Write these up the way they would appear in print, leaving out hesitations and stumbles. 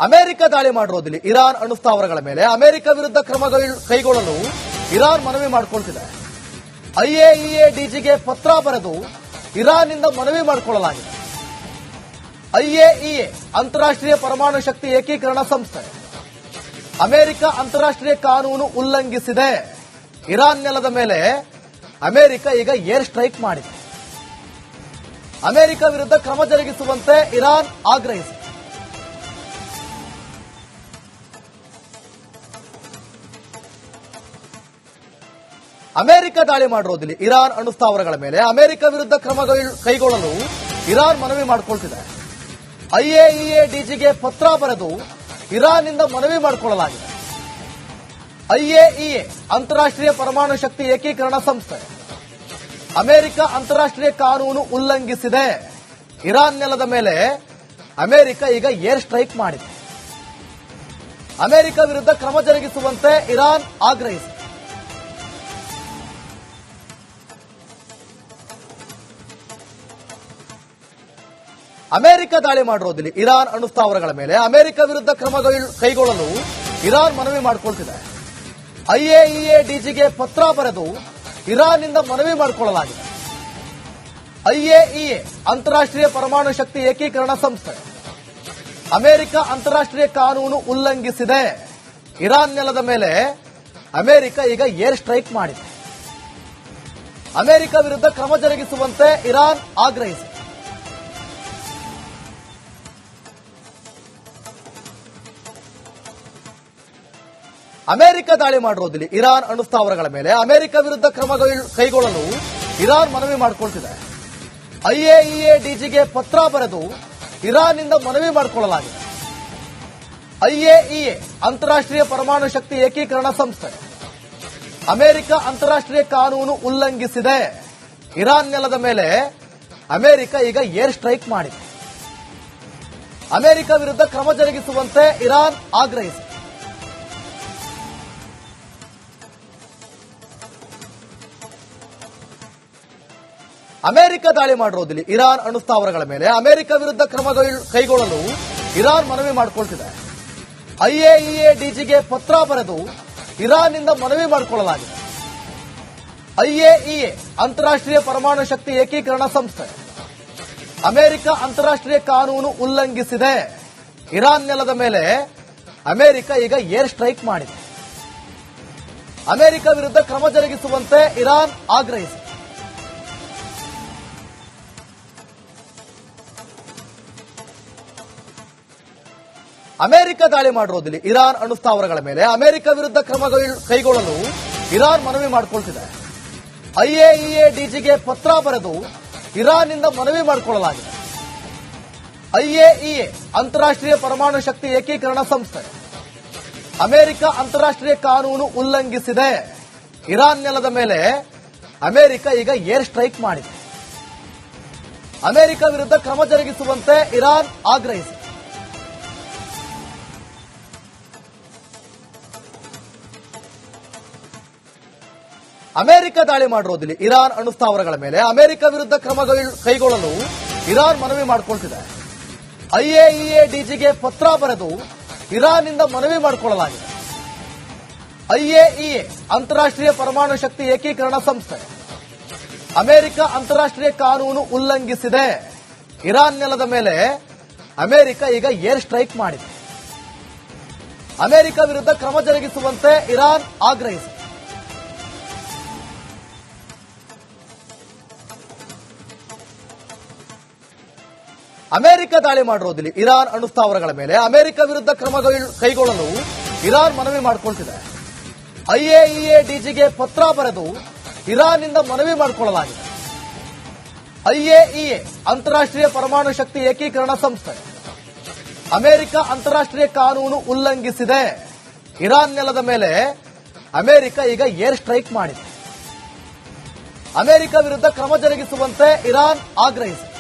America ದಾಳಿ ಮಾಡಿರೋದಿಲ್ಲ Iran ಅಣು ಸ್ಥಾವರಗಳ ಮೇಲೆ ಅಮೆರಿಕ ವಿರುದ್ಧ ಕೈಗೊಳ್ಳಲು ಇರಾನ್ ಮನವಿ ಮಾಡಿಕೊಳ್ತಿದೆ. ಐಎಇಎ ಡಿಜಿಗೆ ಪತ್ರ ಬರೆದು ಇರಾನ್ನಿಂದ ಮನವಿ ಮಾಡಿಕೊಳ್ಳಲಾಗಿದೆ. ಐಎಇಎ ಅಂತಾರಾಷ್ಟ್ರೀಯ ಪರಮಾಣು ಶಕ್ತಿ ಏಕೀಕರಣ ಸಂಸ್ಥೆ ಅಮೆರಿಕ ಅಂತಾರಾಷ್ಟ್ರೀಯ ಕಾನೂನು ಉಲ್ಲಂಘಿಸಿದೆ. ಇರಾನ್ ನೆಲದ ಮೇಲೆ ಅಮೆರಿಕ ಈಗ ಏರ್ ಸ್ಟ್ರೈಕ್ ಮಾಡಿದೆ. ಅಮೆರಿಕ ವಿರುದ್ಧ ಕ್ರಮ ಜರುಗಿಸುವಂತೆ ಇರಾನ್ ಆಗ್ರಹಿಸಿದೆ. ಅಮೆರಿಕ ದಾಳಿ ಮಾಡಿರೋದಿಲ್ಲ ಇರಾನ್ ಅಣು ಸ್ಥಾವರಗಳ ಮೇಲೆ ಅಮೆರಿಕ ವಿರುದ್ಧ ಕೈಗೊಳ್ಳಲು ಇರಾನ್ ಮನವಿ ಮಾಡಿಕೊಳ್ತಿದೆ. ಐಎಇಎ ಡಿಜಿಗೆ ಪತ್ರ ಬರೆದು ಇರಾನ್ನಿಂದ ಮನವಿ ಮಾಡಿಕೊಳ್ಳಲಾಗಿದೆ. ಐಎಇಎ ಅಂತಾರಾಷ್ಟ್ರೀಯ ಪರಮಾಣು ಶಕ್ತಿ ಏಕೀಕರಣ ಸಂಸ್ಥೆ ಅಮೆರಿಕ ಅಂತಾರಾಷ್ಟ್ರೀಯ ಕಾನೂನು ಉಲ್ಲಂಘಿಸಿದೆ. ಇರಾನ್ ನೆಲದ ಮೇಲೆ ಅಮೆರಿಕ ಈಗ ಏರ್ ಸ್ಟ್ರೈಕ್ ಮಾಡಿದೆ. ಅಮೆರಿಕ ವಿರುದ್ಧ ಕ್ರಮ ಜರುಗಿಸುವಂತೆ ಇರಾನ್ ಆಗ್ರಹಿಸಿದೆ. ಅಮೆರಿಕ ದಾಳಿ ಮಾಡಿರೋದಿಲ್ಲ ಇರಾನ್ ಅಣು ಸ್ಥಾವರಗಳ ಮೇಲೆ ಅಮೆರಿಕ ವಿರುದ್ಧ ಕೈಗೊಳ್ಳಲು ಇರಾನ್ ಮನವಿ ಮಾಡಿಕೊಳ್ತಿದೆ. ಐಎಇಎ ಡಿಜಿಗೆ ಪತ್ರ ಬರೆದು ಇರಾನ್ನಿಂದ ಮನವಿ ಮಾಡಿಕೊಳ್ಳಲಾಗಿದೆ. ಐಎಇಎ ಅಂತಾರಾಷ್ಟ್ರೀಯ ಪರಮಾಣು ಶಕ್ತಿ ಏಕೀಕರಣ ಸಂಸ್ಥೆ ಅಮೆರಿಕ ಅಂತಾರಾಷ್ಟ್ರೀಯ ಕಾನೂನು ಉಲ್ಲಂಘಿಸಿದೆ. ಇರಾನ್ ನೆಲದ ಮೇಲೆ ಅಮೆರಿಕ ಈಗ ಏರ್ ಸ್ಟ್ರೈಕ್ ಮಾಡಿದೆ. ಅಮೆರಿಕ ವಿರುದ್ಧ ಕ್ರಮ ಜರುಗಿಸುವಂತೆ ಇರಾನ್ ಆಗ್ರಹಿಸಿದೆ. ಅಮೆರಿಕ ದಾಳಿ ಮಾಡಿರೋದಿಲ್ಲ ಇರಾನ್ ಅಣು ಸ್ಥಾವರಗಳ ಮೇಲೆ ಅಮೆರಿಕ ವಿರುದ್ಧ ಕೈಗೊಳ್ಳಲು ಇರಾನ್ ಮನವಿ ಮಾಡಿಕೊಳ್ತಿದೆ. ಐಎಇಎ ಡಿಜಿಗೆ ಪತ್ರ ಬರೆದು ಇರಾನ್ನಿಂದ ಮನವಿ ಮಾಡಿಕೊಳ್ಳಲಾಗಿದೆ. ಐಎಇಎ ಅಂತಾರಾಷ್ಟ್ರೀಯ ಪರಮಾಣು ಶಕ್ತಿ ಏಕೀಕರಣ ಸಂಸ್ಥೆ ಅಮೆರಿಕ ಅಂತಾರಾಷ್ಟ್ರೀಯ ಕಾನೂನು ಉಲ್ಲಂಘಿಸಿದೆ. ಇರಾನ್ ನೆಲದ ಮೇಲೆ ಅಮೆರಿಕ ಈಗ ಏರ್ ಸ್ಟ್ರೈಕ್ ಮಾಡಿದೆ. ಅಮೆರಿಕ ವಿರುದ್ಧ ಕ್ರಮ ಜರುಗಿಸುವಂತೆ ಇರಾನ್ ಆಗ್ರಹಿಸಿದೆ. ಅಮೆರಿಕ ದಾಳಿ ಮಾಡಿರೋದಿಲ್ಲ ಇರಾನ್ ಅಣು ಸ್ಥಾವರಗಳ ಮೇಲೆ ಅಮೆರಿಕ ವಿರುದ್ಧ ಕೈಗೊಳ್ಳಲು ಇರಾನ್ ಮನವಿ ಮಾಡಿಕೊಳ್ತಿದೆ. ಐಎಇಎ ಡಿಜಿಗೆ ಪತ್ರ ಬರೆದು ಇರಾನ್ನಿಂದ ಮನವಿ ಮಾಡಿಕೊಳ್ಳಲಾಗಿದೆ. ಐಎಇಎ ಅಂತಾರಾಷ್ಟ್ರೀಯ ಪರಮಾಣು ಶಕ್ತಿ ಏಕೀಕರಣ ಸಂಸ್ಥೆ ಅಮೆರಿಕ ಅಂತಾರಾಷ್ಟ್ರೀಯ ಕಾನೂನು ಉಲ್ಲಂಘಿಸಿದೆ. ಇರಾನ್ ನೆಲದ ಮೇಲೆ ಅಮೆರಿಕ ಈಗ ಏರ್ ಸ್ಟ್ರೈಕ್ ಮಾಡಿದೆ. ಅಮೆರಿಕ ವಿರುದ್ಧ ಕ್ರಮ ಜರುಗಿಸುವಂತೆ ಇರಾನ್ ಆಗ್ರಹಿಸಿದೆ. ಅಮೆರಿಕ ದಾಳಿ ಮಾಡಿರೋದಿಲ್ಲ ಇರಾನ್ ಅಣು ಸ್ಥಾವರಗಳ ಮೇಲೆ ಅಮೆರಿಕ ವಿರುದ್ಧ ಕೈಗೊಳ್ಳಲು ಇರಾನ್ ಮನವಿ ಮಾಡಿಕೊಳ್ತಿದೆ. ಐಎಇಎ ಡಿಜಿಗೆ ಪತ್ರ ಬರೆದು ಇರಾನ್ನಿಂದ ಮನವಿ ಮಾಡಿಕೊಳ್ಳಲಾಗಿದೆ. ಐಎಇಎ ಅಂತಾರಾಷ್ಟ್ರೀಯ ಪರಮಾಣು ಶಕ್ತಿ ಏಕೀಕರಣ ಸಂಸ್ಥೆ ಅಮೆರಿಕ ಅಂತಾರಾಷ್ಟ್ರೀಯ ಕಾನೂನು ಉಲ್ಲಂಘಿಸಿದೆ. ಇರಾನ್ ನೆಲದ ಮೇಲೆ ಅಮೆರಿಕ ಈಗ ಏರ್ ಸ್ಟ್ರೈಕ್ ಮಾಡಿದೆ. ಅಮೆರಿಕ ವಿರುದ್ಧ ಕ್ರಮ ಜರುಗಿಸುವಂತೆ ಇರಾನ್ ಆಗ್ರಹಿಸಿದೆ. ಅಮೆರಿಕ ದಾಳಿ ಮಾಡಿರೋದಿಲ್ಲ ಇರಾನ್ ಅಣು ಸ್ಥಾವರಗಳ ಮೇಲೆ ಅಮೆರಿಕ ವಿರುದ್ಧ ಕೈಗೊಳ್ಳಲು ಇರಾನ್ ಮನವಿ ಮಾಡಿಕೊಳ್ತಿದೆ. ಐಎಇಎ ಡಿಜಿಗೆ ಪತ್ರ ಬರೆದು ಇರಾನ್ನಿಂದ ಮನವಿ ಮಾಡಿಕೊಳ್ಳಲಾಗಿದೆ. ಐಎಇಎ ಅಂತಾರಾಷ್ಟ್ರೀಯ ಪರಮಾಣು ಶಕ್ತಿ ಏಕೀಕರಣ ಸಂಸ್ಥೆ ಅಮೆರಿಕ ಅಂತಾರಾಷ್ಟ್ರೀಯ ಕಾನೂನು ಉಲ್ಲಂಘಿಸಿದೆ. ಇರಾನ್ ನೆಲದ ಮೇಲೆ ಅಮೆರಿಕ ಈಗ ಏರ್ ಸ್ಟ್ರೈಕ್ ಮಾಡಿದೆ. ಅಮೆರಿಕ ವಿರುದ್ಧ ಕ್ರಮ ಜರುಗಿಸುವಂತೆ ಇರಾನ್ ಆಗ್ರಹಿಸಿದೆ. ಅಮೆರಿಕ ದಾಳಿ ಮಾಡಿರೋದಿಲ್ಲ ಇರಾನ್ ಅಣು ಸ್ಥಾವರಗಳ ಮೇಲೆ ಅಮೆರಿಕ ವಿರುದ್ಧ ಕೈಗೊಳ್ಳಲು ಇರಾನ್ ಮನವಿ ಮಾಡಿಕೊಳ್ತಿದೆ. ಐಎಇಎ ಡಿಜಿಗೆ ಪತ್ರ ಬರೆದು ಇರಾನ್ನಿಂದ ಮನವಿ ಮಾಡಿಕೊಳ್ಳಲಾಗಿದೆ. ಐಎಇಎ ಅಂತಾರಾಷ್ಟ್ರೀಯ ಪರಮಾಣು ಶಕ್ತಿ ಏಕೀಕರಣ ಸಂಸ್ಥೆ ಅಮೆರಿಕ ಅಂತಾರಾಷ್ಟ್ರೀಯ ಕಾನೂನು ಉಲ್ಲಂಘಿಸಿದೆ. ಇರಾನ್ ನೆಲದ ಮೇಲೆ ಅಮೆರಿಕ ಈಗ ಏರ್ ಸ್ಟ್ರೈಕ್ ಮಾಡಿದೆ. ಅಮೆರಿಕ ವಿರುದ್ಧ ಕ್ರಮ ಜರುಗಿಸುವಂತೆ ಇರಾನ್ ಆಗ್ರಹಿಸಿದೆ.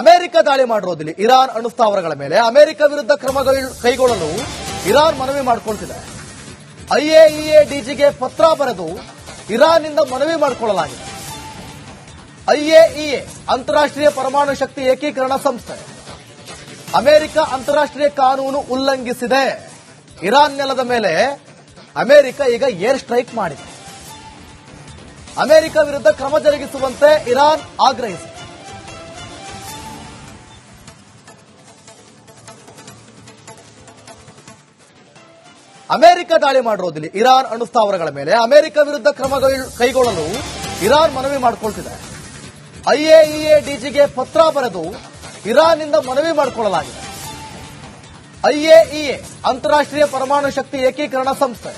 ಅಮೆರಿಕ ದಾಳಿ ಮಾಡಿರೋದಿಲ್ಲ ಇರಾನ್ ಅಣು ಸ್ಥಾವರಗಳ ಮೇಲೆ ಅಮೆರಿಕ ವಿರುದ್ಧ ಕೈಗೊಳ್ಳಲು ಇರಾನ್ ಮನವಿ ಮಾಡಿಕೊಳ್ತಿದೆ. ಐಎಇಎ ಡಿಜಿಗೆ ಪತ್ರ ಬರೆದು ಇರಾನ್ನಿಂದ ಮನವಿ ಮಾಡಿಕೊಳ್ಳಲಾಗಿದೆ. ಐಎಇಎ ಅಂತಾರಾಷ್ಟ್ರೀಯ ಪರಮಾಣು ಶಕ್ತಿ ಏಕೀಕರಣ ಸಂಸ್ಥೆ ಅಮೆರಿಕ ಅಂತಾರಾಷ್ಟ್ರೀಯ ಕಾನೂನು ಉಲ್ಲಂಘಿಸಿದೆ. ಇರಾನ್ ನೆಲದ ಮೇಲೆ ಅಮೆರಿಕ ಈಗ ಏರ್ ಸ್ಟ್ರೈಕ್ ಮಾಡಿದೆ. ಅಮೆರಿಕ ವಿರುದ್ಧ ಕ್ರಮ ಜರುಗಿಸುವಂತೆ ಇರಾನ್ ಆಗ್ರಹಿಸಿದೆ. ಅಮೆರಿಕ ದಾಳಿ ಮಾಡಿರೋದಿಲ್ಲ ಇರಾನ್ ಅಣುಸ್ಥಾವರಗಳ ಮೇಲೆ ಅಮೆರಿಕ ವಿರುದ್ಧ ಕ್ರಮ ಕೈಗೊಳ್ಳಲು ಇರಾನ್ ಮನವಿ ಮಾಡಿಕೊಳ್ತಿದೆ. ಐಎಇಎ ಡಿಜಿಗೆ ಪತ್ರ ಬರೆದು ಇರಾನ್ನಿಂದ ಮನವಿ ಮಾಡಿಕೊಳ್ಳಲಾಗಿದೆ. ಐಎಇಎ ಅಂತಾರಾಷ್ಟ್ರೀಯ ಪರಮಾಣು ಶಕ್ತಿ ಏಕೀಕರಣ ಸಂಸ್ಥೆ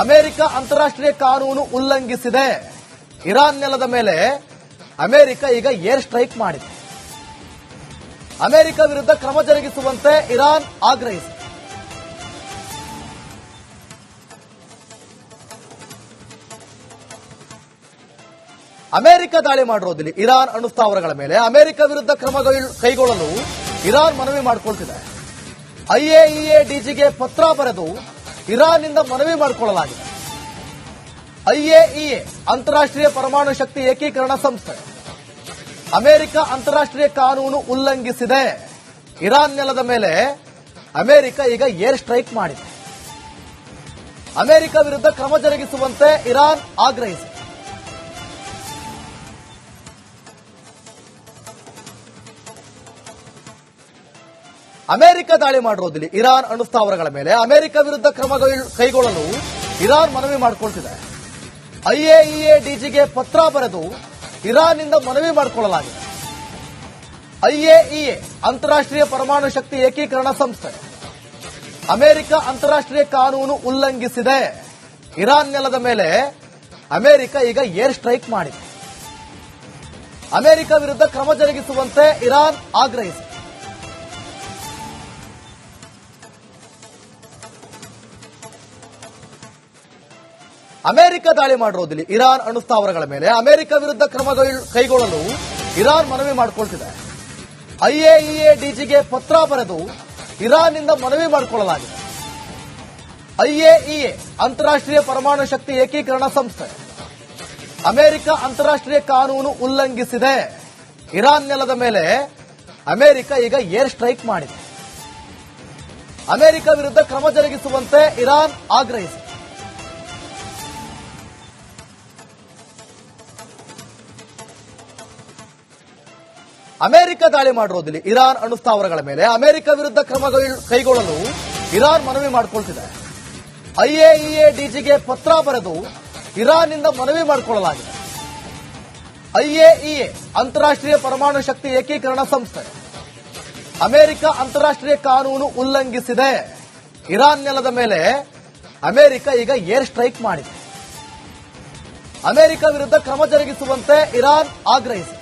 ಅಮೆರಿಕ ಅಂತಾರಾಷ್ಟ್ರೀಯ ಕಾನೂನು ಉಲ್ಲಂಘಿಸಿದೆ. ಇರಾನ್ ನೆಲದ ಮೇಲೆ ಅಮೆರಿಕ ಈಗ ಏರ್ ಸ್ಟ್ರೈಕ್ ಮಾಡಿದೆ. ಅಮೆರಿಕ ವಿರುದ್ಧ ಕ್ರಮ ಜರುಗಿಸುವಂತೆ ಇರಾನ್ ಆಗ್ರಹಿಸಿದೆ. ಅಮೆರಿಕ ದಾಳಿ ಮಾಡಿರೋದಿಲ್ಲ ಇರಾನ್ ಅಣುಸ್ಥಾವರಗಳ ಮೇಲೆ ಅಮೆರಿಕ ವಿರುದ್ಧ ಕ್ರಮ ಕೈಗೊಳ್ಳಲು ಇರಾನ್ ಮನವಿ ಮಾಡಿಕೊಳ್ತಿದೆ. ಐಎಇಎ ಡಿಜಿಗೆ ಪತ್ರ ಬರೆದು ಇರಾನ್ನಿಂದ ಮನವಿ ಮಾಡಿಕೊಳ್ಳಲಾಗಿದೆ. ಐಎಇಎ ಅಂತಾರಾಷ್ಟ್ರೀಯ ಪರಮಾಣು ಶಕ್ತಿ ಏಕೀಕರಣ ಸಂಸ್ಥೆ ಅಮೆರಿಕ ಅಂತಾರಾಷ್ಟ್ರೀಯ ಕಾನೂನು ಉಲ್ಲಂಘಿಸಿದೆ. ಇರಾನ್ ನೆಲದ ಮೇಲೆ ಅಮೆರಿಕ ಈಗ ಏರ್ ಸ್ಟ್ರೈಕ್ ಮಾಡಿದೆ. ಅಮೆರಿಕ ವಿರುದ್ಧ ಕ್ರಮ ಜರುಗಿಸುವಂತೆ ಇರಾನ್ ಆಗ್ರಹಿಸಿದೆ. ಅಮೆರಿಕ ದಾಳಿ ಮಾಡಿರೋದಿಲ್ಲ ಇರಾನ್ ಅಣುಸ್ಥಾವರಗಳ ಮೇಲೆ ಅಮೆರಿಕ ವಿರುದ್ಧ ಕ್ರಮ ಕೈಗೊಳ್ಳಲು ಇರಾನ್ ಮನವಿ ಮಾಡಿಕೊಳ್ತಿದೆ. ಐಎಇಎ ಡಿಜಿಗೆ ಪತ್ರ ಬರೆದು ಇರಾನ್ನಿಂದ ಮನವಿ ಮಾಡಿಕೊಳ್ಳಲಾಗಿದೆ. ಐಎಇಎ ಅಂತಾರಾಷ್ಟ್ರೀಯ ಪರಮಾಣು ಶಕ್ತಿ ಏಕೀಕರಣ ಸಂಸ್ಥೆ ಅಮೆರಿಕ ಅಂತಾರಾಷ್ಟ್ರೀಯ ಕಾನೂನು ಉಲ್ಲಂಘಿಸಿದೆ. ಇರಾನ್ ನೆಲದ ಮೇಲೆ ಅಮೆರಿಕ ಈಗ ಏರ್ ಸ್ಟ್ರೈಕ್ ಮಾಡಿದೆ. ಅಮೆರಿಕ ವಿರುದ್ಧ ಕ್ರಮ ಜರುಗಿಸುವಂತೆ ಇರಾನ್ ಆಗ್ರಹಿಸಿದೆ. ಅಮೆರಿಕ ದಾಳಿ ಮಾಡಿರೋದಿಲ್ಲ ಇರಾನ್ ಅಣುಸ್ಥಾವರಗಳ ಮೇಲೆ ಅಮೆರಿಕ ವಿರುದ್ಧ ಕ್ರಮ ಕೈಗೊಳ್ಳಲು ಇರಾನ್ ಮನವಿ ಮಾಡಿಕೊಳ್ತಿದೆ. ಐಎಇಎ ಡಿಜಿಗೆ ಪತ್ರ ಬರೆದು ಇರಾನ್ನಿಂದ ಮನವಿ ಮಾಡಿಕೊಳ್ಳಲಾಗಿದೆ. ಐಎಇಎ ಅಂತಾರಾಷ್ಟ್ರೀಯ ಪರಮಾಣು ಶಕ್ತಿ ಏಕೀಕರಣ ಸಂಸ್ಥೆ ಅಮೆರಿಕ ಅಂತಾರಾಷ್ಟ್ರೀಯ ಕಾನೂನು ಉಲ್ಲಂಘಿಸಿದೆ. ಇರಾನ್ ನೆಲದ ಮೇಲೆ ಅಮೆರಿಕ ಈಗ ಏರ್ ಸ್ಟ್ರೈಕ್ ಮಾಡಿದೆ. ಅಮೆರಿಕ ವಿರುದ್ಧ ಕ್ರಮ ಜರುಗಿಸುವಂತೆ ಇರಾನ್ ಆಗ್ರಹಿಸಿದೆ. ಅಮೆರಿಕ ದಾಳಿ ಮಾಡಿರೋದಿಲ್ಲ ಇರಾನ್ ಅಣುಸ್ಥಾವರಗಳ ಮೇಲೆ ಅಮೆರಿಕ ವಿರುದ್ಧ ಕ್ರಮ ಕೈಗೊಳ್ಳಲು ಇರಾನ್ ಮನವಿ ಮಾಡಿಕೊಳ್ತಿದೆ. ಐಎಇಎ ಡಿಜಿಗೆ ಪತ್ರ ಬರೆದು ಇರಾನ್ನಿಂದ ಮನವಿ ಮಾಡಿಕೊಳ್ಳಲಾಗಿದೆ. ಐಎಇಎ ಅಂತಾರಾಷ್ಟ್ರೀಯ ಪರಮಾಣು ಶಕ್ತಿ ಏಕೀಕರಣ ಸಂಸ್ಥೆ ಅಮೆರಿಕ ಅಂತಾರಾಷ್ಟ್ರೀಯ ಕಾನೂನು ಉಲ್ಲಂಘಿಸಿದೆ. ಇರಾನ್ ನೆಲದ ಮೇಲೆ ಅಮೆರಿಕ ಈಗ ಏರ್ ಸ್ಟ್ರೈಕ್ ಮಾಡಿದೆ. ಅಮೆರಿಕ ವಿರುದ್ಧ ಕ್ರಮ ಜರುಗಿಸುವಂತೆ ಇರಾನ್ ಆಗ್ರಹಿಸಿದೆ.